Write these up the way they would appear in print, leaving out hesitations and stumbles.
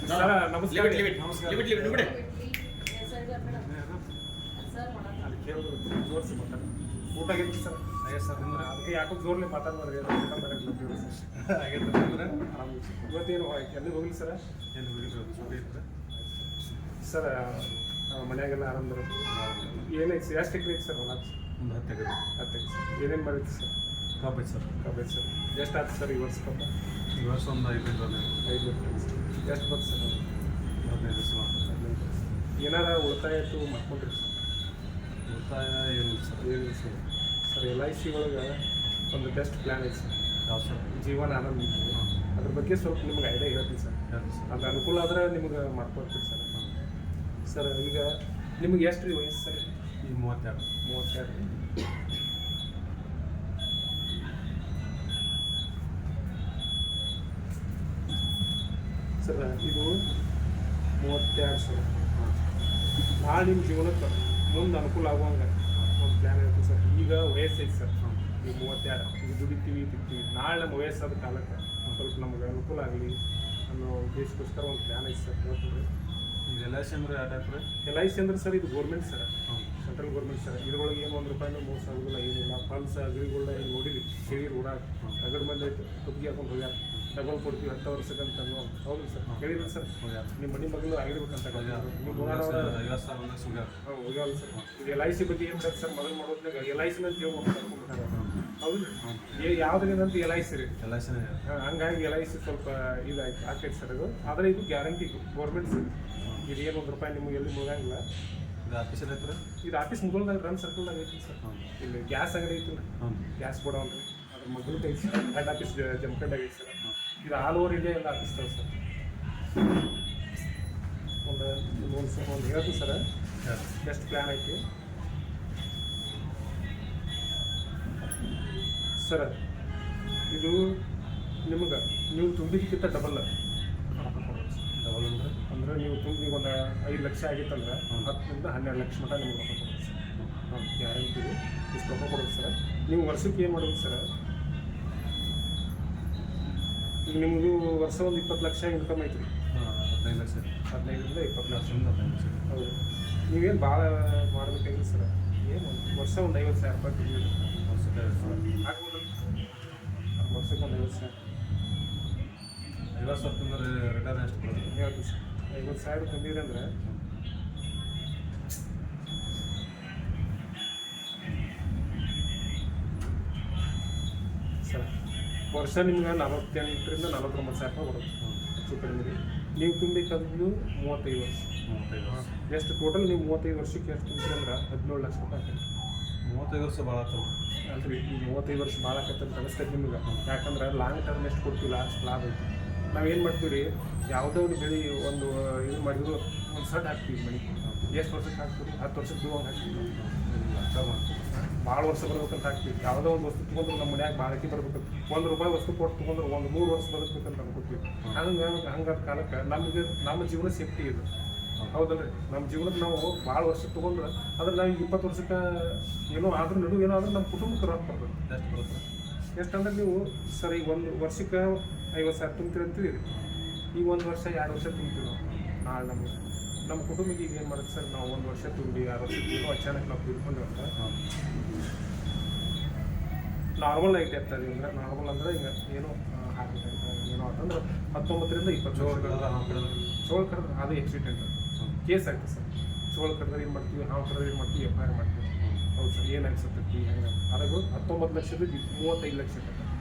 Sir ನಮಸ್ಕಾರ. ನಮಸ್ಕಾರ. ಜೋರ್ಸಿ ಮಾತಾಡಿ. ಊಟ ಆಗೈತಿ ಸರ್? ಆಯ್ತು ಸರ್. ನಿಮ್ದು ಅದಕ್ಕೆ ಯಾಕೋ ಜೋರ್ಲಿ ಮಾತಾಡ್ಬಾರ್ದು. ಊಟ ಮಾಡಕ್ಕೆ ಆಗೈತೆ ಅಂದ್ರೆ ಆರಾಮ. ಇವತ್ತೇನು ಎಲ್ಲಿಗೆ ಹೋಗಿಲ್ಲ ಸರ್? ಎಲ್ಲಿ ಹೋಗಿದ್ರು ಸುದ್ದಿ ಇತ್ತು ಸರ್ ಮನ್ಯಾಗೆಲ್ಲ ಆರಾಮದ್ರ? ಏನೈತಿ ಎಷ್ಟು ಎಕರೆ ಐತಿ ಸರ್ ಹೊಲ? ಒಂದು 10 ಎಕರೆ. 10 ಎಕರೆ ಸರ್. ಏನೇನು ಮಾಡಿತ್ತು ಸರ್? ಕಬ್ಬು ಐತೆ ಸರ್. ಕಬ್ಬು ಐತೆ ಸರ್. ಎಷ್ಟು ಆಯ್ತು ಸರ್ ಈ ವರ್ಷ ಕಬ್ಬು? ಈ ವರ್ಷ ಒಂದು 5 ಎಕರೆ. 5 ಎಕರೆ ಸರ್. ಎಷ್ಟು ಬರ್ತದೆ ಸರ್? 15 ದಿವಸ. 15 ಏನಾರ ಉಳಿತಾಯ ಆಯಿತು ಮಾಡ್ಕೊಂಡ್ರಿ ಸರ್? ಉಳಿತಾಯ ಏನಿಲ್ಲ ಸರ್. ಏನಿಲ್ಲ ಸರ್. ಸರ್ LIC ಒಳಗೆ ಒಂದು ಬೆಸ್ಟ್ ಪ್ಲ್ಯಾನ್ ಐತೆ ಸರ್. ಯಾವ ಸರ್? ಜೀವನ ಆನಂದ ಇತ್ತು. ಅದ್ರ ಬಗ್ಗೆ ಸ್ವಲ್ಪ ನಿಮ್ಗೆ ಐಡಿಯಾ ಹೇಳ್ತೀನಿ ಸರ್. ಯಾರು ಸರ್? ಅದು ಅನುಕೂಲ ಆದ್ರೆ ನಿಮ್ಗೆ ಮಾಡ್ಕೊಡ್ತೀವಿ ಸರ್. ಸರ್ ಈಗ ನಿಮ್ಗೆ ಎಷ್ಟು ರೀ ವಯಸ್ಸು ಸರ್? ಈ 32. 32 ಸರ್. ಇದು 32 ಸರ್. ನಾಳೆ ನಿಮ್ಮ ಜೀವನಕ್ಕೆ ಮುಂದೆ ಅನುಕೂಲ ಆಗುವಂಗೆ ಒಂದು ಪ್ಲ್ಯಾನ್ ಇರುತ್ತೆ ಸರ್. ಈಗ ವಯಸ್ಸು ಐತೆ ಸರ್. ಈಗ 32 ಈಗ ದುಡಿತೀವಿ ತಿಂತೀವಿ. ನಾಳೆ ನಮ್ಮ ವಯಸ್ಸಾದ ಕಾಲಕ್ಕೆ ಸ್ವಲ್ಪ ನಮ್ಗೆ ಅನುಕೂಲ ಆಗಲಿ ಅನ್ನೋ ಉದ್ದೇಶಕ್ಕೋಸ್ಕರ ಒಂದು ಪ್ಲ್ಯಾನ್ ಐತೆ ಸರ್. ಹೇಳ್ತೀವಿ. ಈಗ LIC ಅಂದ್ರೆ ಯಾವ ಟೈಪ್ ರೀ? LIC ಅಂದ್ರೆ ಸರ್ ಇದು government sir. Central government sir. ಇದ್ರೊಳಗೆ ಏನು ₹1 ಮೋಸ ಆಗೋದಿಲ್ಲ, ಏನಿಲ್ಲ. ಫಂಡ್ಸ್ ಅಗ್ರಿಗಳನ್ನ ಏನು ನೋಡಿರಿ ಕೇಳಿ ಊರಾಗ ರಗಡ್ ಮಂದಿ ಕುತ್ತಿಗೆ ಹಾಕೊಂಡು ಹೋಗ್ಯಾರ. ಡಬಲ್ ಕೊಡ್ತೀವಿ 10 ವರ್ಷಕ್ಕಂತ ಹೌದು ಸರ್. ಕೇಳಿದ್ರಿ ಸರ್? ನಿಮ್ಮ ಮನೆ ಮಗಳು ಆಗಿರ್ಬೇಕಂತ ನೀವು ಹೋಗ್ಯಾರ ಸರ್. ಇದು LIC ಬಗ್ಗೆ ಏನು ಸರ್ ಸರ್ ಮೊದಲು ಮಾಡೋದ್ನಾಗ LIC ಅಂತ ಹೇಳ್ಬಿಟ್ಟು ಹೌದು ರೀ. ಯಾವ್ದ್ರಿಂದ LIC ರೀ? LIC ಹಂಗಾಗಿ LIC ಸ್ವಲ್ಪ ಇದು ಆಗ್ತೈತೆ ಸರ್. ಇದು ಆದರೆ ಇದು ಗ್ಯಾರಂಟಿ ಗೋರ್ಮೆಂಟ್ ಸರ್. ಇದು ಏನು ₹1 ನಿಮಗೆ ಎಲ್ಲಿ ಮುಗಂಗಿಲ್ಲ. ಇದು ಆಫೀಸ್ ಐತೆ ರೀ? ಇದು ಆಫೀಸ್ ಮುಗಲ್ದಾಗ ರನ್ ಸರ್ಕಲ್ದಾಗ ಐತಿ ಸರ್. ಇಲ್ಲಿ ಗ್ಯಾಸ್ ಅಂಗಡಿ ಐತಿಲ್ಲ, ಗ್ಯಾಸ್ ಕೊಡೋನ್ರಿ ಅದ್ರ ಮಗಳು ಐತಿ ಸರ್. ಹೆಡ್ ಆಫೀಸ್ ಜಮಖಂಡಾಗ ಐತಿ ಸರ್. ಇದು ಆಲ್ ಓವರ್ ಇಂಡಿಯಾ ಎಲ್ಲ ಆಫೀಸ್ ಸರ್. ಒಂದು ಹೇಳ್ತೀನಿ ಸರ್ ಎಷ್ಟು ಪ್ಲ್ಯಾನ್ ಐತಿ ಸರ್. ಇದು ನಿಮ್ಗೆ ನೀವು ತುಂಬಿದಕ್ಕಿಂತ ಡಬಲ್ ಡಬಲ್ ಅಂದ್ರೆ ನೀವು ತುಂಬ ಒಂದು 5 ಲಕ್ಷ ಆಗಿತ್ತಂದ್ರೆ 10 ರಿಂದ 12 ಲಕ್ಷ ಮಟ್ಟ ನಿಮ್ಗೆ ರೊಕ್ಕ ಕೊಡೋದು ಸರ್. ಗ್ಯಾರಂಟಿ ಇಷ್ಟು ರೊಕ್ಕ ಕೊಡೋದು ಸರ್. ನೀವು ವರ್ಷಕ್ಕೆ ಏನು ಮಾಡೋದು ಸರ್? ಈಗ ನಿಮಗೂ ವರ್ಷ ಒಂದು 20 ಲಕ್ಷ ಇನ್ಕಮ್ ಐತ್ರಿ. 15 ಲಕ್ಷ. 15 ರಿಂದ 20 ಲಕ್ಷ. 15 ಲಕ್ಷ. ಹೌದು. ನೀವೇನು ಭಾಳ ಮಾಡಬೇಕಾಗಿಲ್ಲ ಸರ್. ಏನು ವರ್ಷ ಒಂದು 50,000 ರೂಪಾಯಿ ತಿಂಗಳು ವರ್ಷಕ್ಕೆ ಆಗ್ಬೋದು. ವರ್ಷಕ್ಕೆ ಒಂದು 50,000. 50,000 ತಂದ್ರೆ ರಿಟರ್ನ್ ಎಷ್ಟು ಕೊಡೋದು? ಹೇಳ್ತೀವಿ ಸರ್. 50,000 ತಂದಿರಿ ಅಂದ್ರೆ ಸರ್ ವರ್ಷ ನಿಮ್ಗೆ 48 ರಿಂದ 49,000 ರೂಪಾಯಿ ಬರುತ್ತೆ. ಹೆಚ್ಚು ಕಡಿಮೆ ರೀ. ನೀವು ತುಂಬಬೇಕಂದ್ರೂ 35 ವರ್ಷ. 35 ವರ್ಷ. ಎಷ್ಟು ಟೋಟಲ್ ನೀವು 35 ವರ್ಷಕ್ಕೆ ಎಷ್ಟು ತುಂಬಿರಿ ಅಂದ್ರೆ 17 ಲಕ್ಷ ರೂಪಾಯಿ ಆಗ್ತದೆ. 35 ವರ್ಷ ಭಾಳ ಆಗ್ತದೆ ಅಲ್ರಿ. ಈಗ 35 ವರ್ಷ ಭಾಳ ಆಕತ್ತೆ ಅಂತ ಅನಿಸ್ತೈತೆ ನಿಮ್ಗೆ. ಯಾಕಂದ್ರೆ ಲಾಂಗ್ ಟರ್ಮ್ ಎಷ್ಟು ಕೊಡ್ತೀವಿ ಅಷ್ಟು ಲಾಭ ಐತಿ. ನಾವೇನು ಮಾಡ್ತೀವಿ ರೀ, ಯಾವುದೋ ಒಂದು ಬೆಳೆ ಒಂದು ಇದು ಮಾಡಿದ್ರು ಒಂದು ಸಟ್ ಹಾಕ್ತೀವಿ ಮನೆ. ಎಷ್ಟು ವರ್ಷಕ್ಕೆ ಹಾಕ್ತೀವಿ? 10 ವರ್ಷಕ್ಕೆ ದೂವಂಗೆ ಹಾಕ್ತೀವಿ. ಭಾಳ ವರ್ಷ ಬರ್ಬೇಕಂತ ಹಾಕ್ತೀವಿ. ಯಾವುದೋ ಒಂದು ವಸ್ತು ತೊಗೊಂಡ್ರು ನಮ್ಮ ಮನ್ಯಾಗ ಬಾಳಿಕೆ ಬರ್ಬೇಕಂತ ₹1 ವಸ್ತು ಕೊಟ್ಟು ತೊಗೊಂಡ್ರು ಒಂದು 3 ವರ್ಷ ಬದುಕಬೇಕಂತ ಅನ್ಕೋತೀವಿ. ಹಂಗಾದ ಕಾಲಕ್ಕೆ ನಮಗೆ ನಮ್ಮ ಜೀವನ ಸೇಫ್ಟಿ ಇದು. ಹೌದಲ್ರಿ. ನಮ್ಮ ಜೀವನಕ್ಕೆ ನಾವು ಭಾಳ ವರ್ಷ ತೊಗೊಂಡ್ರೆ ಅದ್ರ ನಾವು 20 ವರ್ಷಕ್ಕೆ ಏನೋ ಆದ್ರೂ ನಡುವೆ ಏನೋ ಆದ್ರೆ ನಮ್ಮ ಕುಟುಂಬಕ್ಕೆ ರೊಕ್ಕ ಬರ್ತದೆ. ಎಷ್ಟು ಬರುತ್ತೆ? ಎಷ್ಟಂದ್ರೆ ನೀವು ಸರ್ ಈಗ ಒಂದು ವರ್ಷಕ್ಕೆ 50,000 ತುಂಬ್ತೀರಿ ಅಂತೀವಿ. ಈಗ 1 ವರ್ಷ 2 ವರ್ಷ ತುಂಬ್ತೀವಿ ನಾವು. ನಾಳೆ ನಮ್ಮ ಕುಟುಂಬಕ್ಕೆ ಈಗ ಏನು ಮಾಡುತ್ತೆ ಸರ್, ನಾವು 1 ವರ್ಷ ತುಂಬಿ 6 ವರ್ಷಕ್ಕೆ ಏನೋ ಅಚಾನಕ್ ನಾವು ತಿಳ್ಕೊಂಡ್ವಿ ಅಂತ ನಾರ್ಮಲ್ ಐತೆ ಇರ್ತದೆ. ಅಂದ್ರೆ ನಾರ್ಮಲ್ ಅಂದ್ರೆ ಈಗ ಏನೋ ಹಾಕಿದೆ ಏನೋ ಅಂತಂದ್ರೆ 19 ರಿಂದ 20 ಚೋಳ ಕರೆದ್ರೆ ಅದು ಆಕ್ಸಿಡೆಂಟ್ ಕೇಸ್ ಆಗ್ತದೆ ಸರ್. ಚೋಳ ಕರೆದ್ರೆ ಏನು ಮಾಡ್ತೀವಿ, ಹಾವು ಕರೆದ್ರೆ ಏನು ಮಾಡ್ತೀವಿ, FIR ಮಾಡ್ತೀವಿ. ಹೌದು ಸರ್. ಏನು ಅನ್ಸುತ್ತೈತಿ ಹಂಗೆ ಅದಕ್ಕೆ 19 ಲಕ್ಷದ 35 ಲಕ್ಷ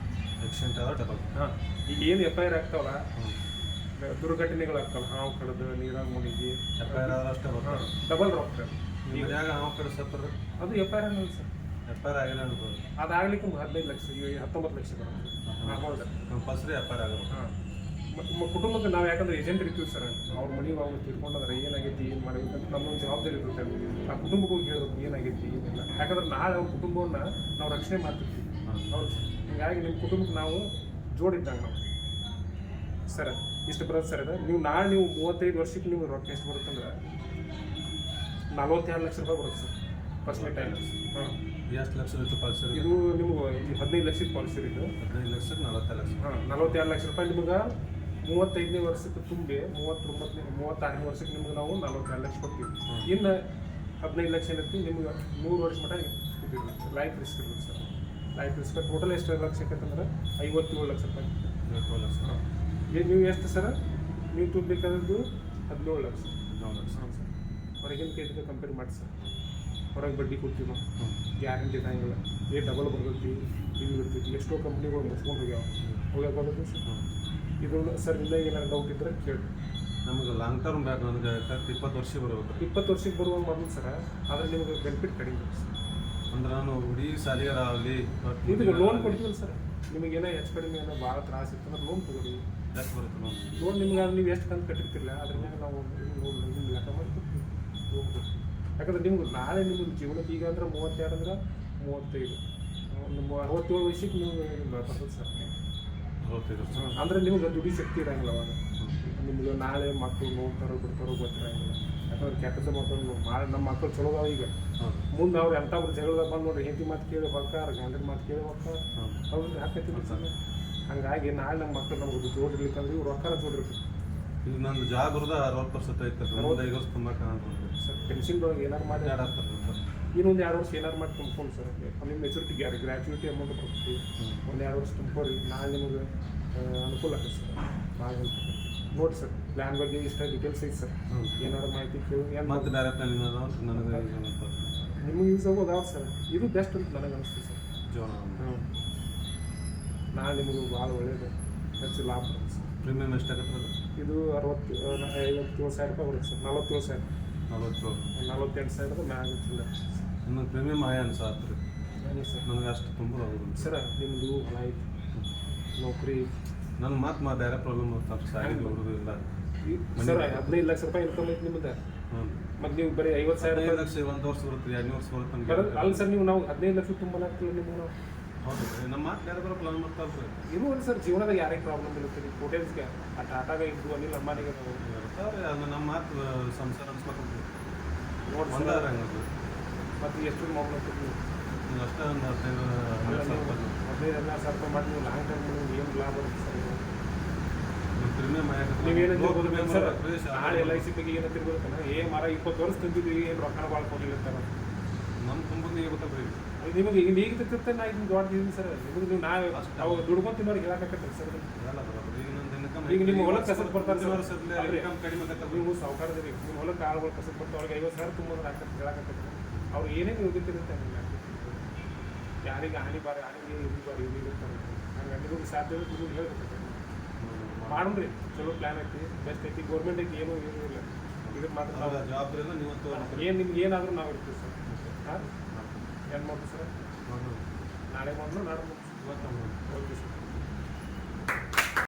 ಆಕ್ಸಿಡೆಂಟ್ ಆದ್ರೆ ಡಬಲ್. ಹಾಂ. ಈಗ ಏನು FIR ಆಗ್ತಾವಲ್ಲ, ದುರ್ಘಟನೆಗಳು ಆಗ್ತಾವೆ, ಹಾವು ಕಡ್ದು ನೀರಾಗ ಮುಳುಗಿ FIR ಆದ್ರೆ ಅಷ್ಟೇ ಬರ್ತದೆ. ಡಬಲ್ ರೊಕ್ಕ. ಈಗ ಮನ್ಯಾಗ ಹಾವು ಕಡಿಸತ್ತಾರೆ ಅದು FIR ಅನ್ನೋದು ಸರ್. FIR ಆಗಿಲ್ಲ ಅನ್ಬೋದು. ಅದಾಗ್ಲಿಕ್ಕೆ 15 ಲಕ್ಷ, ಈಗ 19 ಲಕ್ಷ ಬರುತ್ತೆ. ಅಮೌಂಟ್ ಕಂಪಲ್ಸರಿ FIR ಆಗಬೇಕು. ಹಾಂ. ಕುಟುಂಬಕ್ಕೆ ನಾವು ಯಾಕಂದ್ರೆ ಏಜೆಂಟ್ ಇರ್ತೀವಿ ಸರ್. ಅವ್ರ ಮನೆಗೆ ಅವ್ರು ತಿಳ್ಕೊಂಡ್ರೆ ಏನಾಗೈತಿ, ಏನು ಮಾಡಬೇಕಂತ ನಮ್ಮೊಂದು ಜವಾಬ್ದಾರಿ ಇರುತ್ತೆ. ಆ ಕುಟುಂಬಕ್ಕೆ ಹೋಗಿ ಹೇಳ್ಬೇಕು ಏನಾಗೈತಿ ಏನಿಲ್ಲ. ಯಾಕಂದ್ರೆ ನಾಳೆ ಅವ್ರ ಕುಟುಂಬವನ್ನು ನಾವು ರಕ್ಷಣೆ ಮಾಡ್ತಿರ್ತೀವಿ. ಹೌದು ಸರ್. ಹೀಗಾಗಿ ನಿಮ್ಮ ಕುಟುಂಬಕ್ಕೆ ನಾವು ಜೋಡಿದ್ದಾಗ ನಾವು ಸರ್ ಇಷ್ಟು ಬರುತ್ತೆ ಸರ್. ನೀವು ನಾಳೆ ನೀವು 35 ವರ್ಷಕ್ಕೆ ನಿಮ್ಗೆ ರೊಕ್ಕ ಎಷ್ಟು ಬರುತ್ತಂದ್ರೆ 42 ಲಕ್ಷ ರೂಪಾಯಿ ಬರುತ್ತೆ ಸರ್ ಫಸ್ಟ್ನೇ ಟೈಮ್. ಹಾಂ. ಎಷ್ಟು ಲಕ್ಷ ಪಾಲಿಸಿ? ಇದು ನಿಮ್ಗೆ 15 ಲಕ್ಷದ ಪಾಲಿಸಿ ಇದು. 15 ಲಕ್ಷಕ್ಕೆ 42 ಲಕ್ಷ. ಹಾಂ. 42 ಲಕ್ಷ ರೂಪಾಯಿ ನಿಮ್ಗೆ 35ನೇ ವರ್ಷಕ್ಕೆ ತುಂಬಿ 36ನೇ ವರ್ಷಕ್ಕೆ ನಿಮ್ಗೆ ನಾವು 42 ಲಕ್ಷ ಕೊಡ್ತೀವಿ. ಇನ್ನು 15 ಲಕ್ಷ ಏನೈತಿ ನಿಮ್ಗೆ 100 ವರ್ಷ ಮಟ್ಟ ಇದಿರುತ್ತೆ, ಲೈಫ್ ರಿಸ್ಕ್ ಇರುತ್ತೆ ಸರ್. ಲೈಫ್ ರಿಸ್ಕ್ ಟೋಟಲ್ ಎಷ್ಟು ಲಕ್ಷ ಆಕೈತಂದ್ರೆ 57 ಲಕ್ಷ ರೂಪಾಯಿ. 12 ಲಕ್ಷ. ನೀವು ಎಷ್ಟು ಸರ್ ನೀವು ತುಂಬಬೇಕಾದದ್ದು 17 ಲಕ್ಷ. 14 ಲಕ್ಷ. ಹಾಂ ಸರ್. ಹೊರಗಿನ ಕೈಗೆ ಕಂಪೇರ್ ಮಾಡಿ ಸರ್, ಹೊರಗೆ ಬಡ್ಡಿ ಕೊಡ್ತೀವಿ ನಾವು, ಗ್ಯಾರಂಟಿ ಇರಂಗಿಲ್ಲ, ಡಬಲ್ ಬರ್ತೈತಿ, ಇದು ಇರ್ತೈತಿ. ಎಷ್ಟೋ ಕಂಪ್ನಿಗಳು ಮುಚ್ಕೊಂಡು ಹೋಗ್ಯಾವ ಬರೋದು ಸರ್. ಇದು ಸರ್ ಇಲ್ಲ ಏನಾದ್ರು ಡೌಟ್ ಇದ್ರೆ ಕೇಳಿ. ನಮಗೆ ಲಾಂಗ್ ಟರ್ಮ್ ಬೇಕು, ನನಗೆ ಕರೆಕ್ಟ್ 20 ವರ್ಷ ಬರ್ಬೇಕು. 20 ವರ್ಷಕ್ಕೆ ಬರುವಂಗೆ ಮಾಡೋದು ಸರ್, ಆದರೆ ನಿಮಗೆ ಬೆನಿಫಿಟ್ ಕಡಿಮೆ ಸರ್. ಅಂದ್ರೆ ನಾನು ಹುಡುಗಿ ಸಾಲಿಗಾರ ಆಗಲಿ ಇದು ಲೋನ್ ಕೊಡ್ತೀವಲ್ಲ ಸರ್, ನಿಮಗೇನೋ ಹೆಚ್ಚು ಕಡಿಮೆ ಏನೋ ಭಾಳ ತ್ರಾಸ ಇರ್ತಂದ್ರೆ ಲೋನ್ ತಗೋರಿ. ಎಷ್ಟು ಬರುತ್ತೆ ಲೋನ್? ಲೋನ್ ನಿಮ್ಗೆ ನೀವು ಎಷ್ಟು ಕಂತು ಕಟ್ಟಿರ್ತಿಲ್ಲ ಅದ್ರ ಮೇಲೆ ನಾವು ನಿಮ್ಗೆ ಲೆಕ್ಕ ಮಾಡಿ ಕೊಡ್ತೀವಿ ಲೋನ್ ಕೊಡ್ತೀವಿ. ಯಾಕಂದ್ರೆ ನಿಮ್ಗೆ ನಾಳೆ ನಿಮ್ಗೆ ಜೀವನಕ್ಕೆ ಈಗ ಅಂದ್ರೆ 32 ಅಂದ್ರೆ 35 ಒಂದು 67 ವಯಸ್ಸಿಗೆ ನೀವು ಬರ್ತದೆ ಸರ್. 65 ವರ್ಷ. ಅಂದ್ರೆ ನಿಮ್ಗೆ ದುಡಿ ಶಕ್ತಿ ಇರಂಗಿಲ್ಲ ಅವಾಗ. ನಿಮ್ಗೆ ನಾಳೆ ಮಕ್ಕಳು ನೋಡ್ತಾರೋ ಬಿಡ್ತಾರೋ ಗೊತ್ತಿರಂಗಿಲ್ಲ. ಯಾಕಂದ್ರೆ ಕೆಟ್ಟದ ಮಕ್ಕಳು ನಮ್ಮ ಮಕ್ಕಳು ಚಲೋ ಅದಾವ ಈಗ. ಮುಂದೆ ಅವ್ರು ಎಂಥವ್ರು ಜಗಳದಾಗ ಬಂದು ನೋಡ್ರಿ, ಹೆಂಡತಿ ಮಾತು ಕೇಳಿ ಹೊಕ್ಕಾರ, ಗಂಡನ ಮಾತು ಕೇಳಿ ಹೊಕ್ಕಾರ, ಅವ್ರಿಗೆ ಹಾಕೈತಿ ಸರ್. ಹಂಗಾಗಿ ನಾಳೆ ನಮ್ಮ ಮಕ್ಕಳು ನಮ್ಗೆ ಜೋಡಿರ್ಲಿಕ್ಕಂದ್ರೆ ಇವ್ರು ರೊಕ್ಕಾರ ಜೋಡಿರ್ಬೇಕು. ಈಗ ನಂದು ಜಾಬ್ ಇರೋದು 60% ಐತೆ, 5 ವರ್ಷ ತುಂಬ ಕಾಣ್ಬೋದು ಸರ್. ಪೆನ್ಷನ್ದೊಳಗೆ ಏನಾರು ಮಾಡಿ ಆಗ್ತಾರೆ ಸರ್. ಇನ್ನೊಂದು 2 ವರ್ಷ ಏನಾರು ಮಾಡಿ ತುಂಬ್ಕೊಂಡು ಸರ್, ನಿಮ್ಮ ಮೆಚುರಿಟಿ ಗ್ರ್ಯಾಚುಯಿಟಿ ಅಮೌಂಟ್ ಕೊಡ್ತೀವಿ. ಒಂದು 2 ವರ್ಷ ತುಂಬ್ಕೊರಿ, ನಾಳೆ ನಿಮಗೆ ಅನುಕೂಲ ಆಗುತ್ತೆ ಸರ್. ಭಾಳ ಹೆಲ್ಪ್ ಆಗುತ್ತೆ ನೋಡಿ ಸರ್. ಪ್ಲ್ಯಾನ್ ಬಗ್ಗೆ ಇಷ್ಟ ಡೀಟೇಲ್ಸ್ ಐತೆ ಸರ್, ಏನಾದ್ರು ಮಾಹಿತಿ ಕೇಳಿ ಏನು ಮತ್ತೆ ಬೇರೆ ಪ್ಲಾನ್ ಅದಾವ ನನಗೆ ನಿಮಗೆ ಯೂಸ್ ಆಗೋದಾವ ಸರ್. ಇದು ಬೆಸ್ಟ್ ಅಂತ ನನಗೆ ಅನಿಸ್ತು ಸರ್. ಜೀವನ. ನಾಳೆ ನಿಮಗೂ ಭಾಳ ಒಳ್ಳೇದು, ಹೆಚ್ಚು ಲಾಭ ಬರುತ್ತೆ ಸರ್. ಪ್ರೀಮಿಯಮ್ ಎಷ್ಟಾಗತ್ತೆ ಅದು? ಇದು 57 ಸಾವಿರ ರೂಪಾಯಿ ಬರುತ್ತೆ ಸರ್. 47 ಸಾವಿರ, 48 ಸಾವಿರದ ಮ್ಯಾಗ ಇಲ್ಲ. ನನ್ನ ಪ್ರೀಮಿಯಮ್ ಆಯ ಅನ್ಸಾತ್ರಿ ಸರ್. ನನಗೆ ಅಷ್ಟು ತುಂಬ ಆಗೋದು ಸರ್. ನಿಮ್ಮದು ಹೊಲ ಐತಿ, ನೌಕರಿ ನನ್ನ ಮಾತು ಬೇರೆ ಪ್ರಾಬ್ಲಮ್ ಸಾರಿಗೆ ಬರೋದು ಇಲ್ಲ ಸರ್. 15 ಲಕ್ಷ ರೂಪಾಯಿ ಇನ್ಕಮ್ ಐತಿ ನಿಮ್ಮದು. ಮತ್ತು ನೀವು ಬರೀ 50 ಸಾವಿರ 15 ಲಕ್ಷ 1 ವರ್ಷ ಬರುತ್ತೆ, 2 ವರ್ಷ ಬರುತ್ತೆ ಬರೋದು ಅಲ್ಲ ಸರ್. ನೀವು ನಾವು 15 ಲಕ್ಷ ತುಂಬಲಾಗ್ತಿಲ್ಲ ನಿಮ್ಗೆ ನಾವು. ಹೌದು ನಮ್ಮ ಮಾತು ಬೇರೆ ಬರೋ ಪ್ಲಾನ್ ಮಾಡ್ತಾವ್ರಿ. ಇರುವಲ್ಲ ಸರ್, ಜೀವನದಾಗ ಯಾರಿಗೆ ಪ್ರಾಬ್ಲಮ್ ಇರುತ್ತೆ. ಹೋಟೆಲ್ಸ್ಗೆ ಆ ಟಾಟಾಗ ಇದ್ದು ಅನಿಲ್ ಅಂಬಾನಿಗೆ ಇರ್ತಾವ್ರಿ, ಅದು ನಮ್ಮ ಮಾತು ಸಂಸಾರ ಅನ್ಸ್ಕೊಳ್ತೀವಿ ನೋಡಿ ಒಂದಾರ ಹಂಗದು. ಮತ್ತು ಎಷ್ಟು ಮಾಡ್ಬೇಕು ನೀವು? ನೀವು ಅಷ್ಟೇ ಒಂದು 15 ಸಾವಿರ ರೂಪಾಯಿ ಮಾಡಿ ನೀವು ಲಾಂಗ್ ಟರ್ಮ್ ಏನು ಲಾಭ ಬರುತ್ತೆ ಸರ್? ಪ್ರೀಮಿಯಮ್ ನೀವೇನು ತಿಳ್ಕೊಬೇಕು ಸರ್? ನಾಳೆ LIC ಬಗ್ಗೆ ಏನೋ ತಿಳ್ಕೊಬೇಕಲ್ಲ. ಮಾರ 20 ವರ್ಷ ತಂದಿದ್ವಿ, ಏನು ರೊಕ್ಕನ ಭಾಳ ಕೊಡಲಿಲ್ಲ ಅಂತಾರೆ. ನಮ್ಮ ತುಂಬ ನೀವು ಗೊತ್ತಲ್ರಿ. ನಿಮಗೆ ಈಗ ಈಗ ತಿರ್ತೆ ನಾ ಇದನ್ನು ದೊಡ್ಡದಿದ್ದೀನಿ ಸರ್. ನಿಮಗೆ ನೀವು ನಾವು ಅವಾಗ ದುಡ್ಕೊಂಡು ತಿನ್ನೋರಿಗೆ ಹೇಳಕತ್ತೆ ಸರ್. ಈಗ ನಿಮ್ಮ ಹೊಲಕ್ಕೆ ಕಸದ ಬರ್ತಾರೆ ಸರ್. ನೀವು ಸಾವುಕಾರದಿರಿ, ನಿಮ್ಮ ಹೊಲಕ್ಕೆ ಆಳುಗಳು ಕಸದ ಬರ್ತಾರೆ, ಅವ್ರಿಗೆ 50 ಸಾವಿರ ತುಂಬೋದ್ರೆ ಹೇಳಕತ್ತೆ. ಅವ್ರು ಏನೇನು ಯೋಗ್ಯತಿರುತ್ತೆ ಹಂಗೆ ಯಾರಿಗೆ ಹಾನಿ ಬಾರಿ ಹಾನಿಗೆ ಇದು ಬಾರಿ ಇದು ಇರ್ತಾರೆ. ಹಂಗೆ ನಿಮಗೆ ಸಾಧ್ಯ ನಿಮಗೆ ಹೇಳ್ಬೇಕು ಮಾಡ್ರಿ. ಚಲೋ ಪ್ಲ್ಯಾನ್ ಐತಿ, ಬೆಸ್ಟ್ ಐತಿ, ಗೌರ್ಮೆಂಟ್ ಐತಿ, ಏನೂ ಏನೂ ಇಲ್ಲ. ಇದಕ್ಕೆ ಮಾತ್ರ ನಾವು ಜವಾಬ್ದಾರಿನ ನೀವು ಏನು ನಿಮ್ಗೆ ಏನಾದರೂ ನಾವು ಇರ್ತೀವಿ ಸರ್. ಹಾಂ ಏನು ಮಾಡ್ತೀವಿ ಸರ್? ನಾಳೆ ಮಾಡೋಣ, ನಾಳೆ ಓಕೆ ಸರ್.